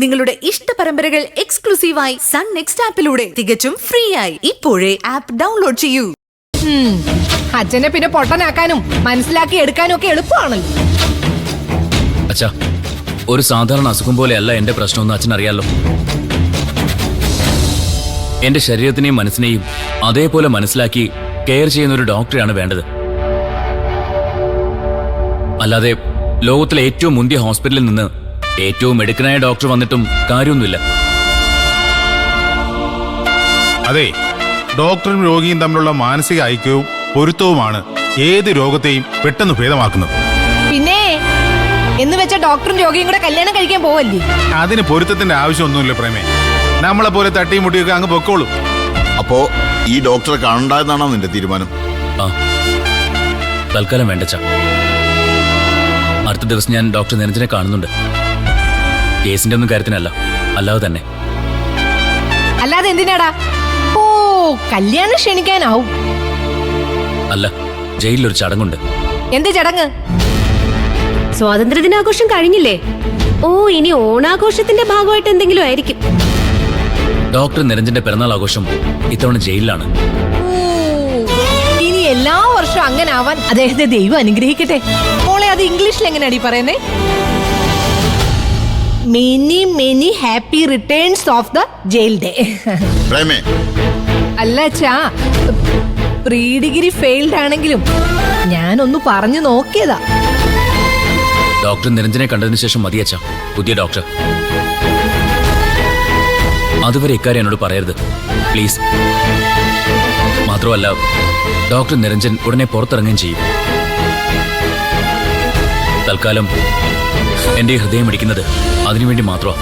നിങ്ങളുടെ ഇഷ്ട പരമ്പരകൾ എക്സ്ക്ലൂസീവായി സൺ നെക്സ്റ്റ് ആപ്പിലൂടെ തികച്ചും ഫ്രീ ആയി ഇപ്പോഴേ ആപ്പ് ഡൗൺലോഡ് ചെയ്യൂ. അച്ഛനെ പിന്നെ പൊട്ടനാക്കാനും മനസ്സിലാക്കി എടുക്കാനും ഒക്കെ എളുപ്പമാണല്ലോ. അച്ഛാ, ഒരു സാധാരണ അസുഖം പോലെയല്ല എന്റെ പ്രശ്നമൊന്നും അച്ഛൻ അറിയാലോ. എന്റെ ശരീരത്തിനെയും മനസ്സിനെയും അതേപോലെ മനസ്സിലാക്കി കെയർ ചെയ്യുന്ന ഒരു ഡോക്ടറെയാണ് വേണ്ടത്. അല്ലാതെ ലോകത്തിലെ ഏറ്റവും മുന്തിയ ഹോസ്പിറ്റലിൽ നിന്ന് ഏറ്റവും മെടുക്കനായ ഡോക്ടർ വന്നിട്ടും കാര്യമൊന്നുമില്ല. അതെ, ഡോക്ടറും രോഗിയും തമ്മിലുള്ള മാനസിക ഐക്യവും പൊരുത്തവുമാണ് ഏത് രോഗത്തെയും പെട്ടെന്ന് ഭേദമാക്കുന്നത്. പിന്നെ എന്ന് വെച്ച ഡോക്ടറും രോഗിയും കൂടെ കല്യാണം കഴിക്കാൻ പോവല്ലേ? അതിന് പൊരുത്തത്തിന്റെ ആവശ്യമൊന്നുമില്ല പ്രേമേ. നമ്മളെ പോലെ തട്ടിയും മുട്ടിയൊക്കെ അങ്ങ് പൊക്കോളും. അപ്പോ ഈ ഡോക്ടറെ കാണണ്ടായെന്നാണോ നിന്റെ തീരുമാനം? ആ, തൽക്കാലം വേണ്ടച്ച. അടുത്ത ദിവസം ഞാൻ ഡോക്ടർ നിരഞ്ജനെ കാണുന്നുണ്ട്. കേസിന്റെ ഒന്നും കാര്യത്തിനല്ല, അല്ലാതെ തന്നെ. അല്ലാതെ എന്തിനാടാ? ഓ, കല്യാണം ക്ഷണിക്കാനാവും. അല്ല, ജയിലിലൊരു ചടങ്ങുണ്ട്. എന്ത് ചടങ്ങ്? സ്വാതന്ത്ര്യദിനാഘോഷം കഴിഞ്ഞില്ലേ? ഓ, ഇനി ഓണാഘോഷത്തിന്റെ ഭാഗമായിട്ട് എന്തെങ്കിലും ആയിരിക്കും. ഡോക്ടർ നിരഞ്ജന്റെ പിറന്നാൾ ആഘോഷം ഇത്തവണ ജയിലിലാണ്. ഇനി എല്ലാ വർഷവും അങ്ങനെ ആവാൻ അദ്ദേഹത്തെ ദൈവം അനുഗ്രഹിക്കട്ടെ. മോളെ, അത് ഇംഗ്ലീഷിൽ എങ്ങനെയാടി പറയുന്നേ? Many many happy returns of the jail day. പ്രേമേ, അല്ല അച്ഛാ, പ്രീ ഡിഗ്രി ഫെയിൽഡ് ആണെങ്കിലും ഞാനൊന്ന് പറഞ്ഞു നോക്കിയതാ. ഡോക്ടർ നിരഞ്ജനെ കണ്ടതിന് ശേഷം മതി അച്ഛാ പുതിയ ഡോക്ടർ. അതുവരെ ഇക്കാര്യം എന്നോട് പറയരുത് പ്ലീസ്. മാത്രമല്ല, ഡോക്ടർ നിരഞ്ജൻ ഉടനെ പുറത്തിറങ്ങുകയും ചെയ്യും. തൽക്കാലം എന്റെ ഹൃദയം ഇടിക്കുന്നത് അതിനുവേണ്ടി മാത്രമാണ്.